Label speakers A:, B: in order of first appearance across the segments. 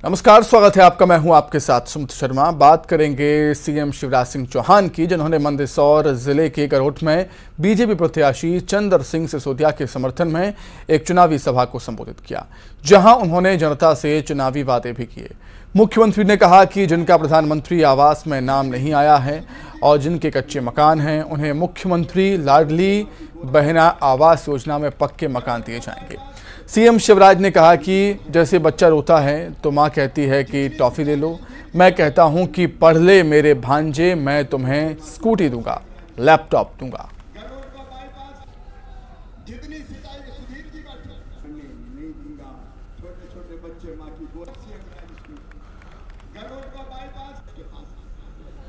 A: नमस्कार, स्वागत है आपका। मैं हूं आपके साथ सुमित शर्मा। बात करेंगे सीएम शिवराज सिंह चौहान की, जिन्होंने मंदसौर जिले के गरोठ में बीजेपी प्रत्याशी चंद्र सिंह सिसोदिया के समर्थन में एक चुनावी सभा को संबोधित किया, जहां उन्होंने जनता से चुनावी वादे भी किए। मुख्यमंत्री ने कहा कि जिनका प्रधानमंत्री आवास में नाम नहीं आया है और जिनके कच्चे मकान हैं, उन्हें मुख्यमंत्री लाडली बहना आवास योजना में पक्के मकान दिए जाएंगे। सीएम शिवराज ने कहा कि जैसे बच्चा रोता है तो माँ कहती है कि टॉफी ले लो, मैं कहता हूँ कि पढ़ ले मेरे भांजे, मैं तुम्हें स्कूटी दूंगा, लैपटॉप दूंगा।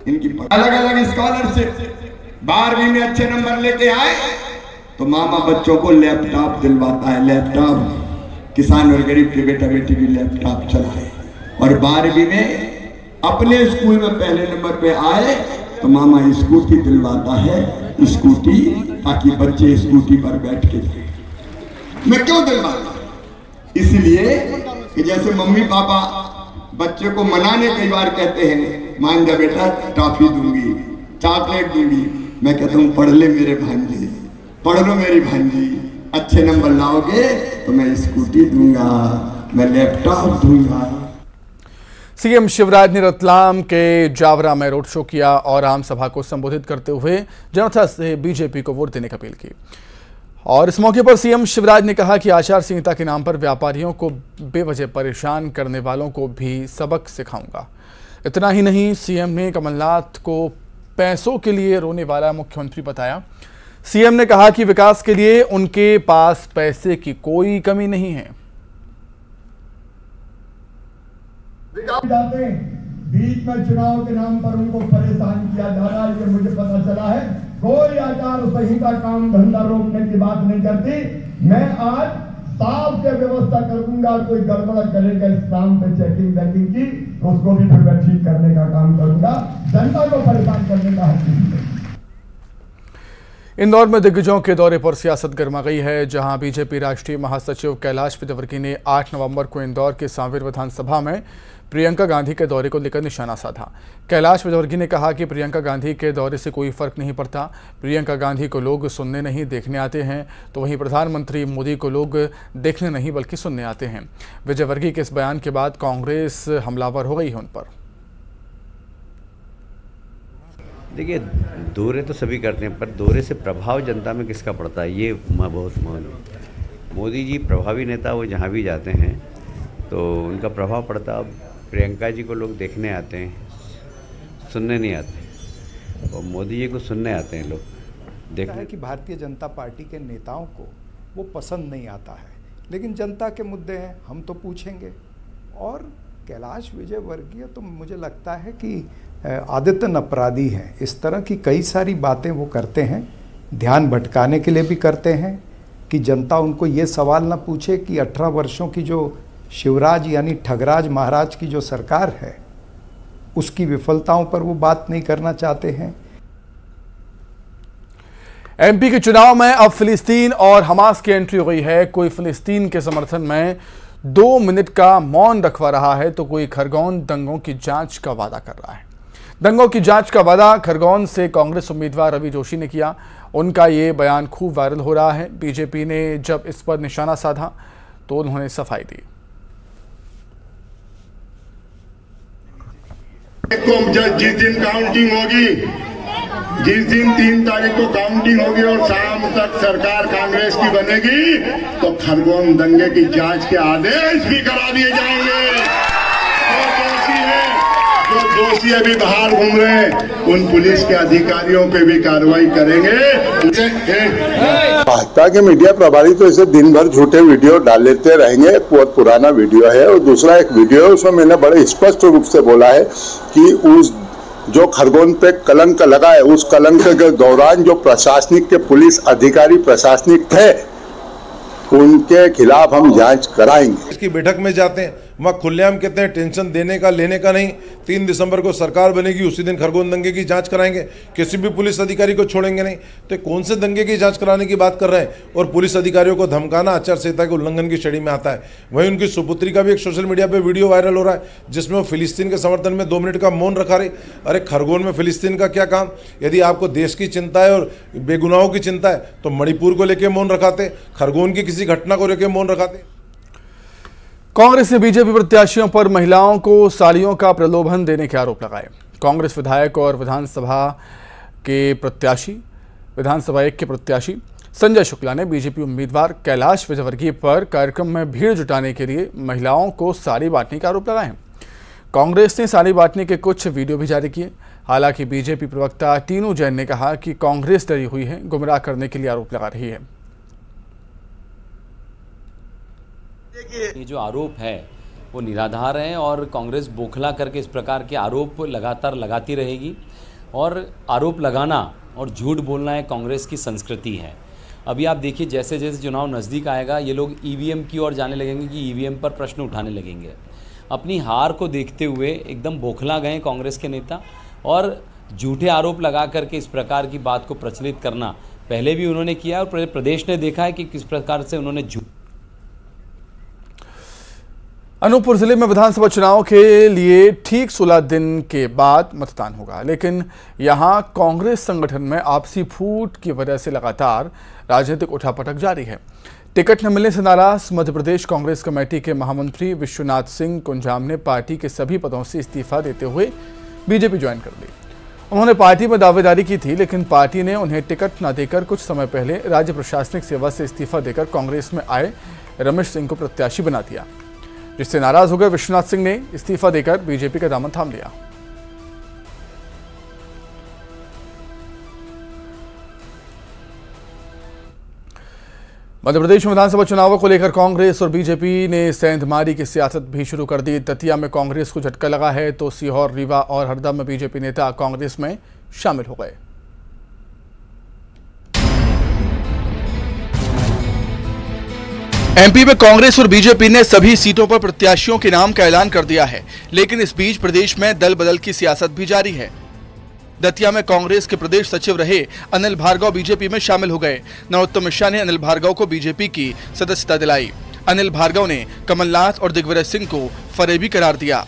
B: इनकी अलग अलग स्कॉलरशिप 12वीं में अच्छे नंबर लेके आए तो मामा बच्चों को लैपटॉप दिलवाता है। लैपटॉप किसान और गरीब के बेटा बेटी भी लैपटॉप चलाए। और 12वीं में अपने स्कूल में पहले नंबर पे आए तो मामा स्कूटी दिलवाता है, स्कूटी, ताकि बच्चे स्कूटी पर बैठ के जाए। मैं क्यों दिलवाता? इसलिए कि जैसे मम्मी पापा बच्चे को मनाने कई बार कहते हैं, मान जा बेटा टॉफी दूंगी, चॉकलेट दूंगी, मैं कहता हूँ पढ़ ले मेरे भांजे, पढ़ लो मेरी भांजी, अच्छे नंबर लाओगे तो मैं स्कूटी दूंगा, मैं लैपटॉप दूंगा।
A: सीएम शिवराज ने रतलाम के जावरा में रोड शो किया और आम सभा को संबोधित करते हुए जनता से बीजेपी को वोट देने की अपील की। और इस मौके पर सीएम शिवराज ने कहा कि आचार संहिता के नाम पर व्यापारियों को बेवजह परेशान करने वालों को भी सबक सिखाऊंगा। इतना ही नहीं, सीएम ने कमलनाथ को पैसों के लिए रोने वाला मुख्यमंत्री बताया। सीएम ने कहा कि विकास के लिए उनके पास पैसे की कोई कमी नहीं है।
C: बीच में चुनाव के नाम पर उनको परेशान किया जा रहा है, ये मुझे पता चला है। कोई आचार संहिता काम धंधा रोकने की बात नहीं करती। मैं आज साफ के व्यवस्था कर दूंगा, कोई गड़बड़ करेगा इस काम पे चेकिंग बैकिंग की, उसको भी फिर मैं ठीक करने का काम करूंगा। जनता को परेशान करने का हक नहीं है।
A: इंदौर में दिग्गजों के दौरे पर सियासत गर्मा गई है, जहां बीजेपी राष्ट्रीय महासचिव कैलाश विजयवर्गीय ने 8 नवंबर को इंदौर के सांवेर विधानसभा में प्रियंका गांधी के दौरे को लेकर निशाना साधा। कैलाश विजयवर्गीय ने कहा कि प्रियंका गांधी के दौरे से कोई फर्क नहीं पड़ता। प्रियंका गांधी को लोग सुनने नहीं देखने आते हैं, तो वहीं प्रधानमंत्री मोदी को लोग देखने नहीं बल्कि सुनने आते हैं। विजयवर्गीय के इस बयान के बाद कांग्रेस हमलावर हो गई है उन पर।
D: देखिए, दौरे तो सभी करते हैं, पर दौरे से प्रभाव जनता में किसका पड़ता है, ये मैं बहुत मानूँ। मोदी जी प्रभावी नेता, वो जहाँ भी जाते हैं तो उनका प्रभाव पड़ता। अब प्रियंका जी को लोग देखने आते हैं, सुनने नहीं आते, और मोदी जी को सुनने आते हैं लोग।
E: देखा है कि भारतीय जनता पार्टी के नेताओं को वो पसंद नहीं आता है, लेकिन जनता के मुद्दे हैं, हम तो पूछेंगे। और कैलाश विजयवर्गीय तो मुझे लगता है कि आदतन अपराधी हैं। इस तरह की कई सारी बातें वो करते हैं, ध्यान भटकाने के लिए भी करते हैं कि जनता उनको ये सवाल ना पूछे कि 18 वर्षों की जो शिवराज यानी ठगराज महाराज की जो सरकार है, उसकी विफलताओं पर वो बात नहीं करना चाहते हैं।
A: एमपी के चुनाव में अब फिलिस्तीन और हमास की एंट्री हो गई है। कोई फिलिस्तीन के समर्थन में 2 मिनट का मौन रखवा रहा है, तो कोई खरगोन दंगों की जांच का वादा कर रहा है। दंगों की जांच का वादा खरगोन से कांग्रेस उम्मीदवार रवि जोशी ने किया। उनका ये बयान खूब वायरल हो रहा है। बीजेपी ने जब इस पर निशाना साधा तो उन्होंने सफाई दी।
F: जिस दिन काउंटिंग होगी, जिस दिन 3 तारीख को काउंटिंग होगी और शाम तक सरकार कांग्रेस की बनेगी, तो खरगोन दंगे की जांच के आदेश भी करा दिए जाएंगे। जो दोषी अभी बाहर घूम रहे हैं, उन पुलिस के अधिकारियों पे भी कार्रवाई करेंगे।
G: भाजपा के मीडिया प्रभारी तो इसे दिन भर झूठे वीडियो डाल लेते रहेंगे, बहुत पुराना वीडियो है। और दूसरा एक वीडियो है, उसमें मैंने बड़े स्पष्ट रूप से बोला है कि उस जो खरगोन पे कलंक लगा है, उस कलंक के दौरान जो प्रशासनिक के पुलिस अधिकारी प्रशासनिक थे, उनके खिलाफ हम जांच कराएंगे।
H: इसकी बैठक में जाते हैं, वहाँ खुलेआम कहते हैं टेंशन देने का लेने का नहीं। 3 दिसंबर को सरकार बनेगी, उसी दिन खरगोन दंगे की जांच कराएंगे, किसी भी पुलिस अधिकारी को छोड़ेंगे नहीं। तो कौन से दंगे की जांच कराने की बात कर रहे हैं? और पुलिस अधिकारियों को धमकाना आचार संहिता के उल्लंघन की श्रेणी में आता है। वहीं उनकी सुपुत्री का भी एक सोशल मीडिया पर वीडियो वायरल हो रहा है जिसमें वो फिलिस्तीन के समर्थन में 2 मिनट का मौन रखा रही। अरे खरगोन में फिलिस्तीन का क्या काम? यदि आपको देश की चिंता है और बेगुनाहों की चिंता है तो मणिपुर को लेकर मौन रखाते, खरगोन की किसी घटना को लेकर मौन रखाते।
A: कांग्रेस ने बीजेपी प्रत्याशियों पर महिलाओं को साड़ियों का प्रलोभन देने के आरोप लगाए। कांग्रेस विधायक और विधानसभा 1 के प्रत्याशी संजय शुक्ला ने बीजेपी उम्मीदवार कैलाश विजयवर्गीय पर कार्यक्रम में भीड़ जुटाने के लिए महिलाओं को साड़ी बांटने के आरोप लगाए हैं। कांग्रेस ने साड़ी बांटने के कुछ वीडियो भी जारी किए। हालांकि बीजेपी प्रवक्ता टीनू जैन ने कहा कि कांग्रेस डरी हुई है, गुमराह करने के लिए आरोप लगा रही है।
I: ये जो आरोप है वो निराधार है और कांग्रेस बौखला करके इस प्रकार के आरोप लगातार लगाती रहेगी। और आरोप लगाना और झूठ बोलना एक कांग्रेस की संस्कृति है। अभी आप देखिए जैसे जैसे चुनाव नज़दीक आएगा ये लोग ईवीएम की ओर जाने लगेंगे कि ईवीएम पर प्रश्न उठाने लगेंगे। अपनी हार को देखते हुए एकदम बौखला गए कांग्रेस के नेता और झूठे आरोप लगा करके इस प्रकार की बात को प्रचलित करना पहले भी उन्होंने किया और प्रदेश ने देखा है कि किस प्रकार से उन्होंने
A: अनूपपुर जिले में विधानसभा चुनाव के लिए ठीक 16 दिन के बाद मतदान होगा, लेकिन यहां कांग्रेस संगठन में आपसी फूट की वजह से लगातार राजनीतिक उठापटक जारी है। टिकट न मिलने से नाराज मध्य प्रदेश कांग्रेस कमेटी के महामंत्री विश्वनाथ सिंह कुंजाम ने पार्टी के सभी पदों से इस्तीफा देते हुए बीजेपी ज्वाइन कर ली। उन्होंने पार्टी में दावेदारी की थी, लेकिन पार्टी ने उन्हें टिकट न देकर कुछ समय पहले राज्य प्रशासनिक सेवा से इस्तीफा देकर कांग्रेस में आए रमेश सिंह को प्रत्याशी बना दिया, जिससे नाराज होकर विश्वनाथ सिंह ने इस्तीफा देकर बीजेपी का दामन थाम लिया। मध्य प्रदेश में विधानसभा चुनावों को लेकर कांग्रेस और बीजेपी ने सेंधमारी की सियासत भी शुरू कर दी। दतिया में कांग्रेस को झटका लगा है तो सीहोर, रीवा और हरदा में बीजेपी नेता कांग्रेस में शामिल हो गए। एमपी में कांग्रेस और बीजेपी ने सभी सीटों पर प्रत्याशियों के नाम का ऐलान कर दिया है, लेकिन इस बीच प्रदेश में दल बदल की सियासत भी जारी है। दतिया में कांग्रेस के प्रदेश सचिव रहे अनिल भार्गव बीजेपी में शामिल हो गए। नरोत्तम मिश्रा ने अनिल भार्गव को बीजेपी की सदस्यता दिलाई। अनिल भार्गव ने कमलनाथ और दिग्विजय सिंह को फरेबी करार दिया।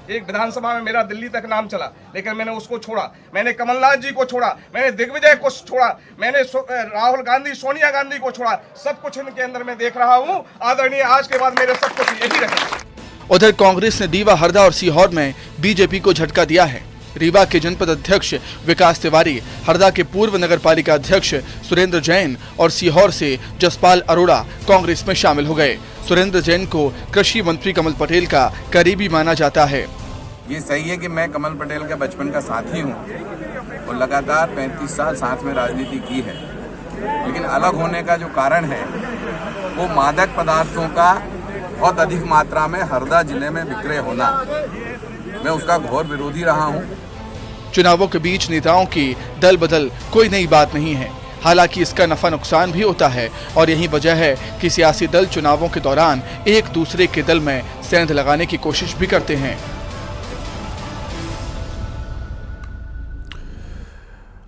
J: एक विधानसभा में मेरा दिल्ली तक नाम चला, लेकिन मैंने उसको छोड़ा, मैंने कमलनाथ जी को छोड़ा, मैंने दिग्विजय को छोड़ा, मैंने राहुल गांधी, सोनिया गांधी को छोड़ा। सब कुछ इनके अंदर मैं देख रहा हूँ। आदरणीय आज के बाद मेरे सब कुछ यही रहेगा।
A: उधर कांग्रेस ने रीवा, हरदा और सीहोर में बीजेपी को झटका दिया है। रीवा के जनपद अध्यक्ष विकास तिवारी, हरदा के पूर्व नगर पालिका अध्यक्ष सुरेंद्र जैन और सीहोर से जसपाल अरोड़ा कांग्रेस में शामिल हो गए। सुरेंद्र जैन को कृषि मंत्री कमल पटेल का करीबी माना जाता है।
K: ये सही है कि मैं कमल पटेल का बचपन का साथी हूँ और लगातार 35 साल साथ में राजनीति की है, लेकिन अलग होने का जो कारण है वो मादक पदार्थों का बहुत अधिक मात्रा में हरदा जिले में विक्रय होना, मैं उसका घोर विरोधी रहा हूँ।
A: चुनावों के बीच नेताओं की दल बदल कोई नई बात नहीं है, हालांकि इसका नफा नुकसान भी होता है और यही वजह है कि सियासी दल चुनावों के दौरान एक दूसरे के दल में सेंध लगाने की कोशिश भी करते हैं।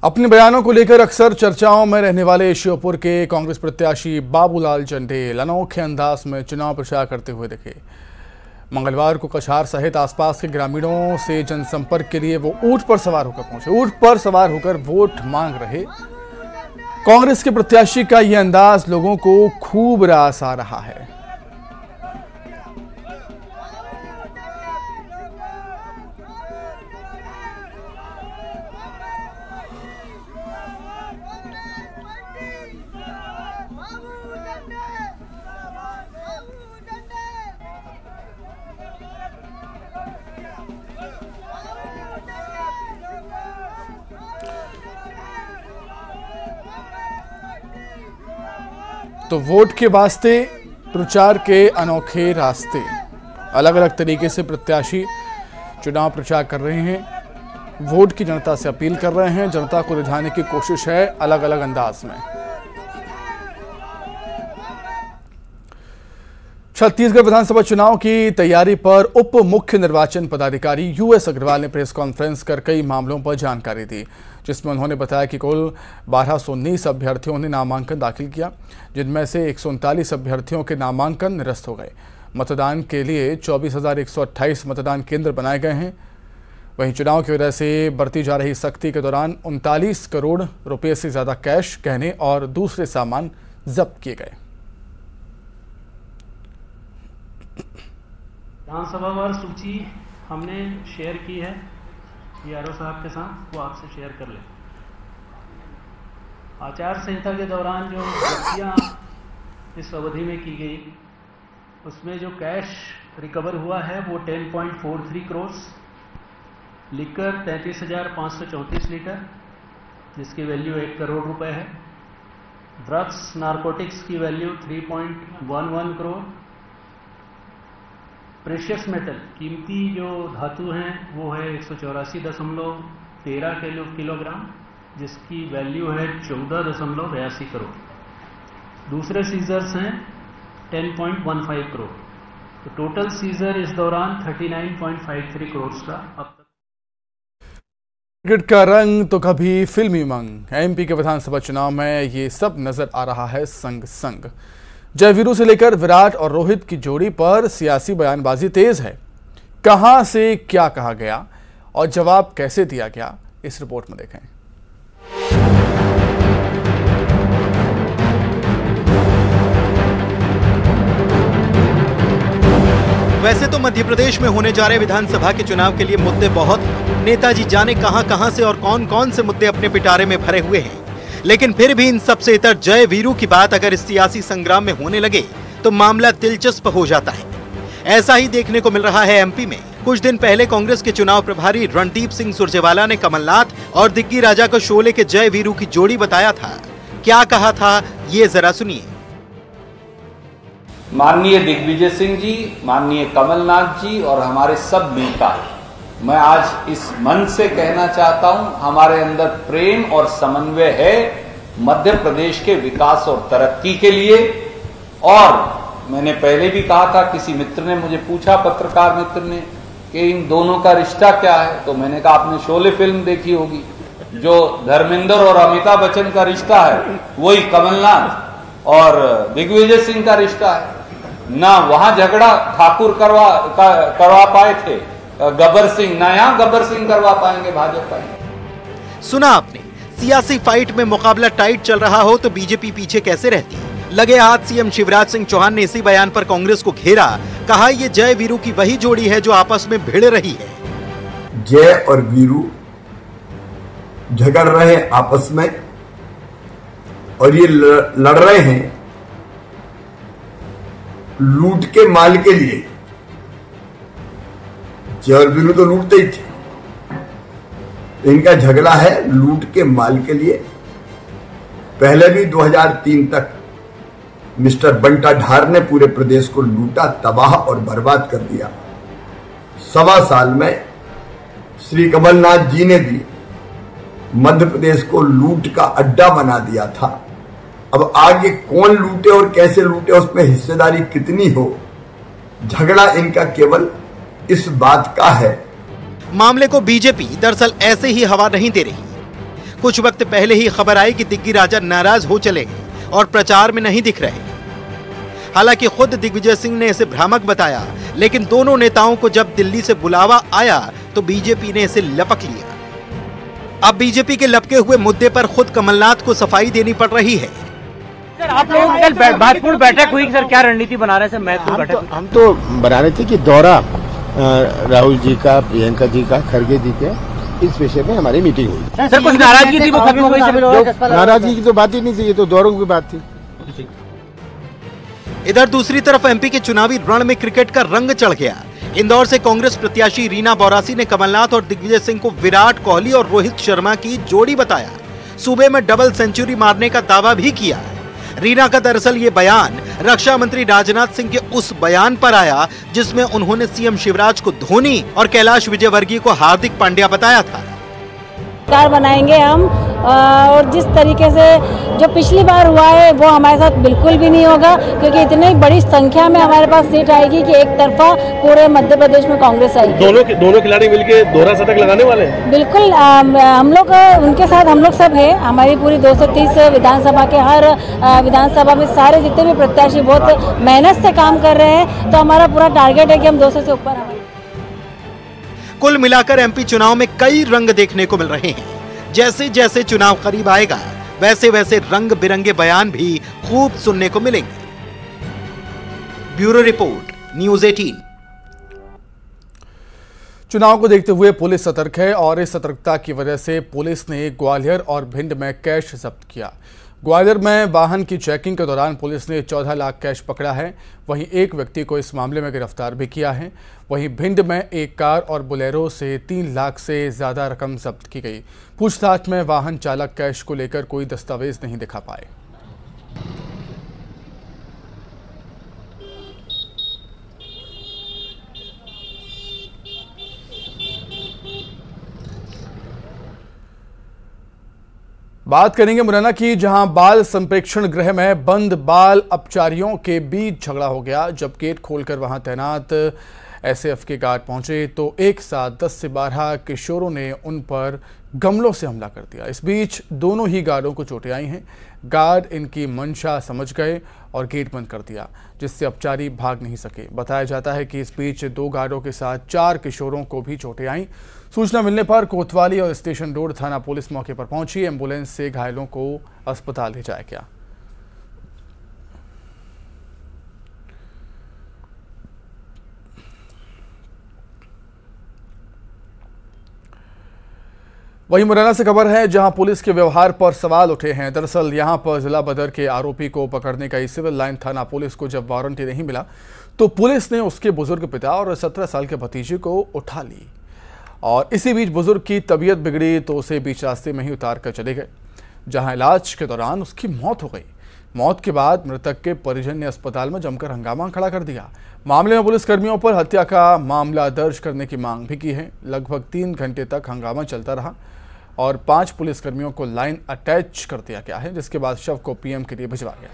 A: अपने बयानों को लेकर अक्सर चर्चाओं में रहने वाले श्योपुर के कांग्रेस प्रत्याशी बाबूलाल चंडेल अनोखे अंदाज में चुनाव प्रचार करते हुए दिखे। मंगलवार को कछार सहित आसपास के ग्रामीणों से जनसंपर्क के लिए वो ऊंट पर सवार होकर पहुंचे। ऊंट पर सवार होकर वोट मांग रहे कांग्रेस के प्रत्याशी का यह अंदाज लोगों को खूब रास आ रहा है। तो वोट के वास्ते प्रचार के अनोखे रास्ते, अलग अलग तरीके से प्रत्याशी चुनाव प्रचार कर रहे हैं, वोट की जनता से अपील कर रहे हैं, जनता को रिझाने की कोशिश है अलग अलग अंदाज में। छत्तीसगढ़ विधानसभा चुनाव की तैयारी पर उप मुख्य निर्वाचन पदाधिकारी यूएस अग्रवाल ने प्रेस कॉन्फ्रेंस कर कई मामलों पर जानकारी दी, जिसमें उन्होंने बताया कि कुल 1219 अभ्यर्थियों ने नामांकन दाखिल किया, जिनमें से 139 अभ्यर्थियों के नामांकन निरस्त हो गए। मतदान के लिए 24,128 मतदान केंद्र बनाए गए हैं। वहीं चुनाव की वजह से बरती जा रही सख्ती के दौरान 39 करोड़ रुपए से ज्यादा कैश, गहने और दूसरे सामान जब्त किए गए।
L: विधानसभावार सूची हमने शेयर की है आरओ साहब के साथ, वो आपसे शेयर कर लें। आचार संहिता के दौरान जो गलतियाँ इस अवधि में की गई, उसमें जो कैश रिकवर हुआ है वो 10.43 करोड़, लिकर 33,534 लीटर जिसकी वैल्यू 1 करोड़ रुपए है, ड्रग्स नारकोटिक्स की वैल्यू 3.11 करोड़, प्रेशियस मेटल कीमती जो धातु हैं वो है 184.13 किलोग्राम जिसकी वैल्यू है 14.82 करोड़। दूसरे सीजर्स हैं 10.15 करोड़। तो टोटल सीजर इस दौरान 39.53 करोड़ का अब तक।
A: क्रिकेट का रंग तो कभी फिल्मी उमंग, एमपी के विधानसभा चुनाव में ये सब नजर आ रहा है संग संग। जयवीरू से लेकर विराट और रोहित की जोड़ी पर सियासी बयानबाजी तेज है। कहां से क्या कहा गया और जवाब कैसे दिया गया, इस रिपोर्ट में देखें।
M: वैसे तो मध्य प्रदेश में होने जा रहे विधानसभा के चुनाव के लिए मुद्दे बहुत, नेताजी जाने कहां से और कौन कौन से मुद्दे अपने पिटारे में भरे हुए हैं, लेकिन फिर भी इन सबसे इतर जय वीरू की बात अगर इस सियासी संग्राम में होने लगे तो मामला दिलचस्प हो जाता है। ऐसा ही देखने को मिल रहा है एमपी में। कुछ दिन पहले कांग्रेस के चुनाव प्रभारी रणदीप सिंह सुरजेवाला ने कमलनाथ और दिग्गी राजा को शोले के जय वीरू की जोड़ी बताया था। क्या कहा था, ये जरा सुनिए।
N: माननीय दिग्विजय सिंह जी, माननीय कमलनाथ जी और हमारे सब नेता, मैं आज इस मन से कहना चाहता हूं, हमारे अंदर प्रेम और समन्वय है मध्य प्रदेश के विकास और तरक्की के लिए। और मैंने पहले भी कहा था, किसी मित्र ने मुझे पूछा, पत्रकार मित्र ने, कि इन दोनों का रिश्ता क्या है, तो मैंने कहा आपने शोले फिल्म देखी होगी, जो धर्मेंद्र और अमिताभ बच्चन का रिश्ता है वही कमलनाथ और दिग्विजय सिंह का रिश्ता है। ना वहां झगड़ा ठाकुर करवा पाए थे गब्बर सिंह, ना यहाँ गब्बर सिंह करवा पाएंगे भाजपा।
M: सुना आपने, सियासी फाइट में मुकाबला टाइट चल रहा हो तो बीजेपी पीछे कैसे रहती। लगे हाथ सीएम शिवराज सिंह चौहान ने इसी बयान पर कांग्रेस को घेरा, कहा ये जय वीरू की वही जोड़ी है जो आपस में भिड़ रही है।
B: जय और वीरू झगड़ रहे हैं आपस में और ये लड़ रहे हैं लूट के माल के लिए। जय और वीरू तो लूटते ही थे, इनका झगड़ा है लूट के माल के लिए। पहले भी 2003 तक मिस्टर बंटा ढार ने पूरे प्रदेश को लूटा, तबाह और बर्बाद कर दिया। 1.25 साल में श्री कमलनाथ जी ने भी मध्य प्रदेश को लूट का अड्डा बना दिया था। अब आगे कौन लूटे और कैसे लूटे, उसमें हिस्सेदारी कितनी हो, झगड़ा इनका केवल इस बात का है।
M: मामले को बीजेपी दरअसल ऐसे ही हवा नहीं दे रही। कुछ वक्त पहले ही खबर आई कि दिग्गी राजा नाराज हो चले हैं और प्रचार में नहीं दिख रहे। हालांकि खुद दिग्विजय सिंह ने इसे भ्रामक बताया, लेकिन दोनों नेताओं को जब दिल्ली से बुलावा आया तो बीजेपी ने इसे लपक लिया। अब बीजेपी के लपके हुए मुद्दे पर खुद कमलनाथ को सफाई देनी पड़ रही है।
O: सर, आप लोग कल महत्वपूर्ण बैठक हुई, सर क्या रणनीति बना रहे हैं? सर महत्वपूर्ण बैठक
P: हम तो बना रहे थे कि दौरा राहुल जी का, प्रियंका जी का, खड़गे जी के, इस विषय में हमारी मीटिंग हुई।
O: सर कुछ नाराजगी थी, वो खत्म हो गई।
P: नाराजगी की तो बात ही नहीं थी, ये तो दौरों की बात थी।
M: इधर दूसरी तरफ एमपी के चुनावी रण में क्रिकेट का रंग चढ़ गया। इंदौर से कांग्रेस प्रत्याशी रीना बौरासी ने कमलनाथ और दिग्विजय सिंह को विराट कोहली और रोहित शर्मा की जोड़ी बताया। सूबे में डबल सेंचुरी मारने का दावा भी किया। रीना का दरअसल ये बयान रक्षा मंत्री राजनाथ सिंह के उस बयान पर आया जिसमें उन्होंने सीएम शिवराज को धोनी और कैलाश विजयवर्गीय को हार्दिक पांड्या बताया था।
Q: सरकार बनाएंगे हम और जिस तरीके से जो पिछली बार हुआ है वो हमारे साथ बिल्कुल भी नहीं होगा, क्योंकि इतनी बड़ी संख्या में हमारे पास सीट आएगी कि एक तरफा पूरे मध्य प्रदेश में कांग्रेस आएगी।
R: दोनों खिलाड़ी मिलके दोहरा शतक लगाने वाले हैं।
Q: बिल्कुल, हम लोग उनके साथ हम लोग सब हैं। हमारी पूरी 230 विधानसभा के हर विधानसभा में सारे जितने भी प्रत्याशी बहुत मेहनत से काम कर रहे हैं, तो हमारा पूरा टारगेट है कि हम 200 से ऊपर आए।
M: कुल मिलाकर एमपी चुनाव में कई रंग देखने को मिल रहे हैं। जैसे जैसे चुनाव करीब आएगा वैसे वैसे रंग बिरंगे बयान भी खूब सुनने को मिलेंगे। Bureau report, news 18।
A: चुनाव को देखते हुए पुलिस सतर्क है और इस सतर्कता की वजह से पुलिस ने ग्वालियर और भिंड में कैश जब्त किया। ग्वालियर में वाहन की चेकिंग के दौरान पुलिस ने 14 लाख कैश पकड़ा है। वहीं एक व्यक्ति को इस मामले में गिरफ्तार भी किया है। वहीं भिंड में एक कार और बोलेरो से 3 लाख से ज़्यादा रकम जब्त की गई। पूछताछ में वाहन चालक कैश को लेकर कोई दस्तावेज नहीं दिखा पाए। बात करेंगे मुरैना की, जहां बाल संप्रेक्षण गृह में बंद बाल अपचारियों के बीच झगड़ा हो गया। जब गेट खोलकर वहां तैनात एसएएफ के गार्ड पहुंचे तो एक साथ 10 से 12 किशोरों ने उन पर गमलों से हमला कर दिया। इस बीच दोनों ही गार्डों को चोटें आई हैं। गार्ड इनकी मंशा समझ गए और गेट बंद कर दिया, जिससे अपचारी भाग नहीं सके। बताया जाता है कि इस बीच 2 गार्डों के साथ 4 किशोरों को भी चोटें आईं। सूचना मिलने पर कोतवाली और स्टेशन रोड थाना पुलिस मौके पर पहुंची। एम्बुलेंस से घायलों को अस्पताल ले जाया गया। वहीं मुरैना से खबर है, जहां पुलिस के व्यवहार पर सवाल उठे हैं। दरअसल यहां पर जिला बदर के आरोपी को पकड़ने का सिविल लाइन थाना पुलिस को जब वारंटी नहीं मिला तो पुलिस ने उसके बुजुर्ग पिता और 17 साल के भतीजे को उठा ली और इसी बीच बुजुर्ग की तबीयत बिगड़ी तो उसे बीच रास्ते में ही उतार कर चले गए, जहां इलाज के दौरान उसकी मौत हो गई। मौत के बाद मृतक के परिजन ने अस्पताल में जमकर हंगामा खड़ा कर दिया। मामले में पुलिसकर्मियों पर हत्या का मामला दर्ज करने की मांग भी की है। लगभग 3 घंटे तक हंगामा चलता रहा और 5 पुलिसकर्मियों को लाइन अटैच कर दिया गया है, जिसके बाद शव को पीएम के लिए भिजवा गया।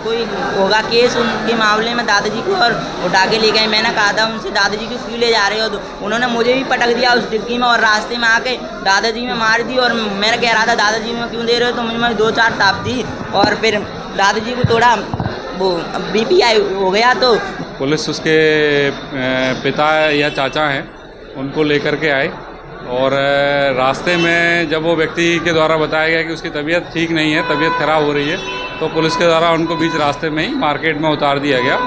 S: कोई होगा केस उनके मामले में दादाजी को और उठा के ले गए। मैंने कहा था उनसे, दादाजी को क्यों ले जा रहे हो? तो उन्होंने मुझे भी पटक दिया उस डिग्गी में और रास्ते में आके दादाजी में मार दी। और मैं कह रहा था दादाजी में क्यों दे रहे हो, तो मुझे 2-4 ताप दी और फिर दादाजी को थोड़ा वो बीपी हो गया। तो
T: पुलिस उसके पिता या चाचा हैं उनको लेकर के आए और रास्ते में जब वो व्यक्ति के द्वारा बताया गया कि उसकी तबीयत ठीक नहीं है, तबीयत खराब हो रही है, तो पुलिस के द्वारा उनको बीच रास्ते में ही मार्केट में उतार दिया गया।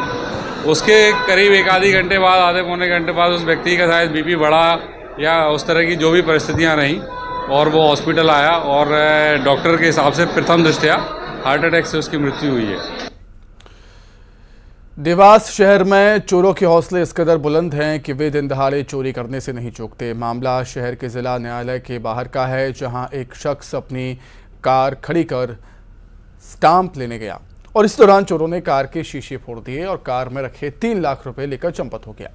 T: उसके करीब 1 आधे घंटे बाद, आधे पौने घंटे बाद उस व्यक्ति का शायद बीपी बढ़ा या उस तरह की जो भी परिस्थितियां रहीं और वो हॉस्पिटल आया और डॉक्टर के हिसाब से प्रथम दृष्टया हार्ट अटैक से उसकी मृत्यु हुई है।
A: देवास शहर में चोरों के हौसले इस कदर बुलंद हैं कि वे दिन दहाड़े चोरी करने से नहीं चूकते। मामला शहर के जिला न्यायालय के बाहर का है, जहां एक शख्स अपनी कार खड़ी कर स्टाम्प लेने गया और इस दौरान चोरों ने कार के शीशे फोड़ दिए और कार में रखे 3 लाख रुपए लेकर चंपत हो गया।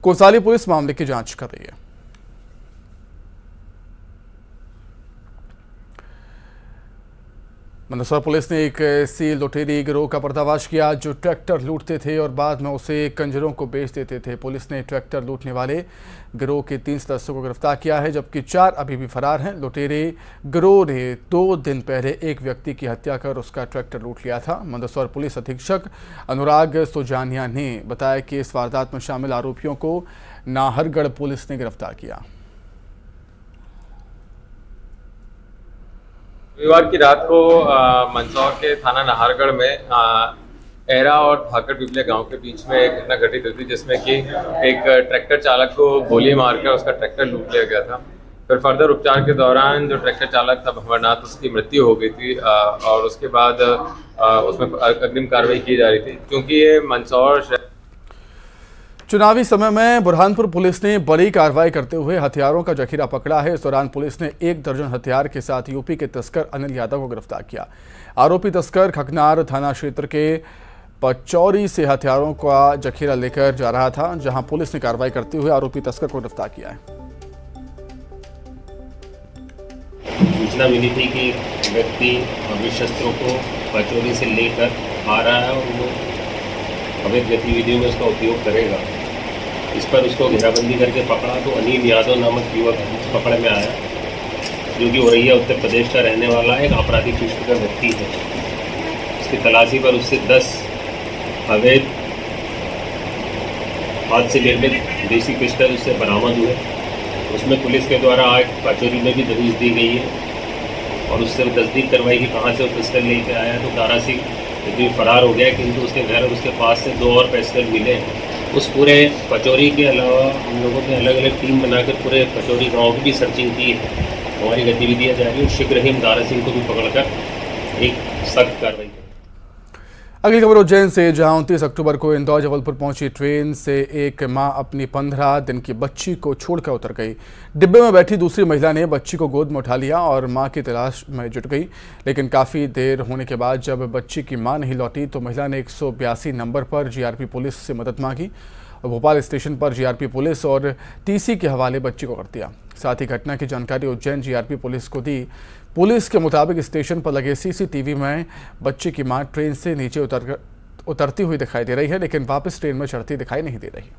A: कोतवाली पुलिस मामले की जांच कर रही है। मंदसौर पुलिस ने एक ऐसी लुटेरी गिरोह का पर्दाफाश किया जो ट्रैक्टर लूटते थे और बाद में उसे कंजरों को बेच देते थे। पुलिस ने ट्रैक्टर लूटने वाले गिरोह के 3 सदस्यों को गिरफ्तार किया है, जबकि 4 अभी भी फरार हैं। लुटेरे गिरोह ने 2 दिन पहले एक व्यक्ति की हत्या कर उसका ट्रैक्टर लूट लिया था। मंदसौर पुलिस अधीक्षक अनुराग सुजानिया ने बताया कि इस वारदात में शामिल आरोपियों को नाहरगढ़ पुलिस ने गिरफ्तार किया।
U: रविवार की रात को मंदसौर के थाना नाहरगढ़ में एहरा और भाकर पिपले गांव के बीच में एक घटना घटित हुई थी, जिसमें कि एक ट्रैक्टर चालक को गोली मारकर उसका ट्रैक्टर लूट लिया गया था। फिर फर्दर उपचार के दौरान जो ट्रैक्टर चालक था भंवरनाथ, उसकी मृत्यु हो गई थी और उसके बाद उसमें अग्रिम कार्रवाई की जा रही थी। क्योंकि ये मंदसौर
A: चुनावी समय में बुरहानपुर पुलिस ने बड़ी कार्रवाई करते हुए हथियारों का जखीरा पकड़ा है। इस दौरान पुलिस ने 1 दर्जन हथियार के साथ यूपी के तस्कर अनिल यादव को गिरफ्तार किया। आरोपी तस्कर खकनार थाना क्षेत्र के पचौरी से हथियारों का जखीरा लेकर जा रहा था, जहां पुलिस ने कार्रवाई करते हुए आरोपी तस्कर को गिरफ्तार किया है।
C: सूचना मिली थी कि व्यक्ति अवैध शस्त्रों को पचौरी से लेकर आ रहा है और वो अवैध गतिविधियों में उसका उपयोग करेगा। इस पर उसको घेराबंदी करके पकड़ा तो अनिल यादव नामक युवक पकड़ में आया, जो कि औरैया उत्तर प्रदेश का रहने वाला एक आपराधिक पृष्ठ का व्यक्ति है। उसकी तलाशी पर उससे 10 अवैध हाथ से निर्मित देसी पिस्टल उससे बरामद हुए। उसमें पुलिस के द्वारा आज पचौरी में भी दबिश दी गई है और उससे तस्दीक करवाई कि कहाँ से वो पिस्टल लेके आया है। तो तारासी यदि फरार हो गया, किंतु उसके घर और उसके पास से 2 और पिस्टल मिले। उस पूरे पचौरी के अलावा हम लोगों ने अलग अलग टीम बनाकर पूरे पचौरी गांव की भी सर्चिंग की है। हमारी गतिविधियाँ जारी हैं। शीघ्र ही हम दारा सिंह को भी पकड़कर एक सख्त कार्रवाई करेंगे।
A: अगली खबर उज्जैन से, जहां 29 अक्टूबर को इंदौर जबलपुर पहुंची ट्रेन से एक मां अपनी 15 दिन की बच्ची को छोड़कर उतर गई। डिब्बे में बैठी दूसरी महिला ने बच्ची को गोद में उठा लिया और मां की तलाश में जुट गई, लेकिन काफ़ी देर होने के बाद जब बच्ची की मां नहीं लौटी तो महिला ने 182 नंबर पर जीआरपी पुलिस से मदद मांगी और भोपाल स्टेशन पर जीआरपी पुलिस और टीसी के हवाले बच्ची को कर दिया। साथ ही घटना की जानकारी उज्जैन जीआरपी पुलिस को दी। पुलिस के मुताबिक स्टेशन पर लगे सीसीटीवी में बच्ची की मां ट्रेन से नीचे उतरती हुई दिखाई दे रही है, लेकिन वापस ट्रेन में चढ़ती दिखाई नहीं दे रही।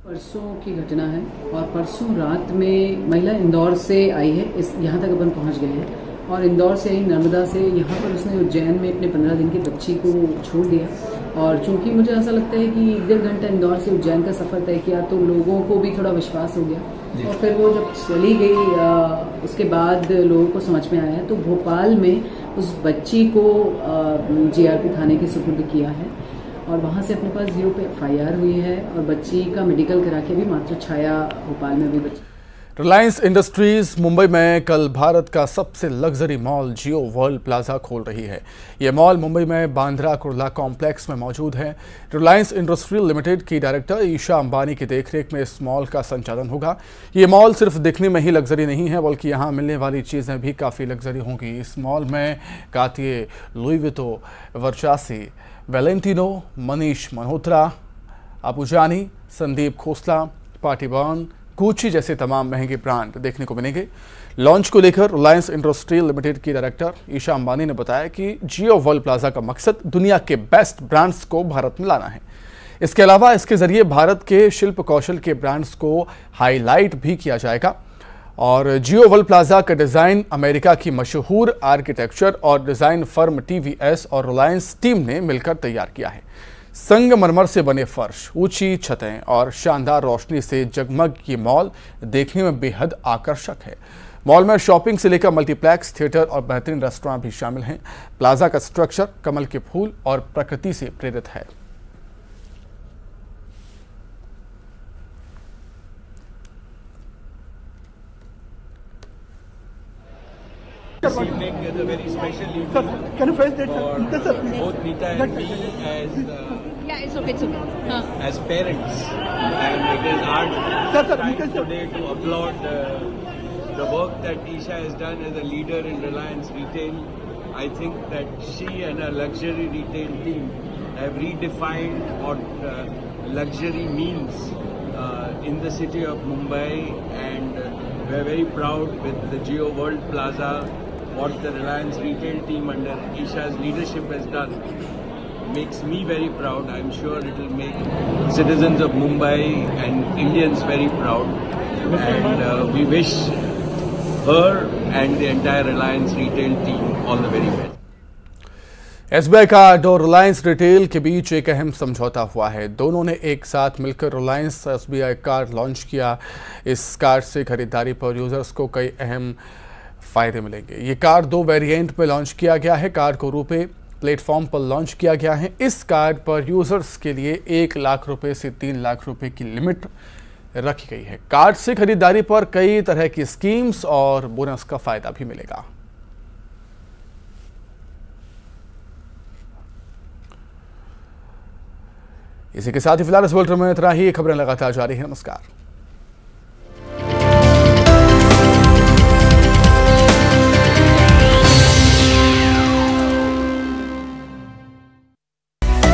V: परसों की घटना है और परसों रात में महिला इंदौर से आई है, यहाँ तक अपन पहुँच गए हैं और इंदौर से आई नर्मदा से यहाँ पर उसने उज्जैन में अपने 15 दिन की बच्ची को छोड़ दिया। और चूंकि मुझे ऐसा लगता है कि 1.5 घंटा इंदौर से उज्जैन का सफ़र तय किया तो लोगों को भी थोड़ा विश्वास हो गया और फिर वो जब चली गई उसके बाद लोगों को समझ में आया तो भोपाल में उस बच्ची को जीआरपी थाने के सुपुर्द किया है और वहाँ से अपने पास 0 पे FIR हुई है और बच्ची का मेडिकल करा के भी मातृ छाया भोपाल में भी बच्ची।
A: रिलायंस इंडस्ट्रीज मुंबई में कल भारत का सबसे लग्जरी मॉल जियो वर्ल्ड प्लाजा खोल रही है। यह मॉल मुंबई में बांद्रा कुर्ला कॉम्प्लेक्स में मौजूद है। रिलायंस इंडस्ट्रीज लिमिटेड की डायरेक्टर ईशा अंबानी की देखरेख में इस मॉल का संचालन होगा। ये मॉल सिर्फ दिखने में ही लग्जरी नहीं है, बल्कि यहाँ मिलने वाली चीज़ें भी काफ़ी लग्जरी होंगी। इस मॉल में कार्टियर, लुई विटो, वर्साचे, वैलेंटिनो, मनीष मल्होत्रा, अबुजानी, संदीप खोसला, पार्टीबर्न, गुच्ची जैसे तमाम महंगे ब्रांड देखने को मिलेंगे। लॉन्च को लेकर रिलायंस इंडस्ट्रीज लिमिटेड की डायरेक्टर ईशा अंबानी ने बताया कि जियो वर्ल्ड प्लाजा का मकसद दुनिया के बेस्ट ब्रांड्स को भारत में लाना है। इसके अलावा इसके जरिए भारत के शिल्प कौशल के ब्रांड्स को हाईलाइट भी किया जाएगा। और जियो वर्ल्ड प्लाजा का डिज़ाइन अमेरिका की मशहूर आर्किटेक्चर और डिज़ाइन फर्म TVS और रिलायंस टीम ने मिलकर तैयार किया है। संगमरमर से बने फर्श, ऊंची छतें और शानदार रोशनी से जगमग ये मॉल देखने में बेहद आकर्षक है। मॉल में शॉपिंग से लेकर मल्टीप्लेक्स, थिएटर और बेहतरीन रेस्टोरेंट भी शामिल हैं। प्लाजा का स्ट्रक्चर कमल के फूल और प्रकृति से प्रेरित है।
W: This evening is a very special evening for both Nita and me as parents, and it is our time today to applaud the work that Isha has done as a leader in Reliance Retail. I think that she and her luxury retail team have redefined what luxury means in the city of Mumbai, and we are very proud with the Jio World Plaza. What the Reliance retail team under Isha's leadership has done makes me very proud. I'm sure it will make citizens of Mumbai and Indians very proud. And we wish her and the entire Reliance retail team all the very best.
A: SBI card और Reliance retail के बीच एक अहम समझौता हुआ है। दोनों ने एक साथ मिलकर रिलायंस SBI कार्ड लॉन्च किया। इस कार्ड से खरीदारी पर यूजर्स को कई अहम फायदे मिलेंगे। ये कार्ड 2 वेरिएंट में लॉन्च किया गया है। कार्ड को रुपए प्लेटफॉर्म पर लॉन्च किया गया है। इस कार्ड पर यूजर्स के लिए 1 लाख रुपए से 3 लाख रुपए की लिमिट रखी गई है। कार्ड से खरीदारी पर कई तरह की स्कीम्स और बोनस का फायदा भी मिलेगा। इसी के साथ ही फिलहाल इस बुलेटिन में इतना ही। खबरें लगातार जारी है। नमस्कार।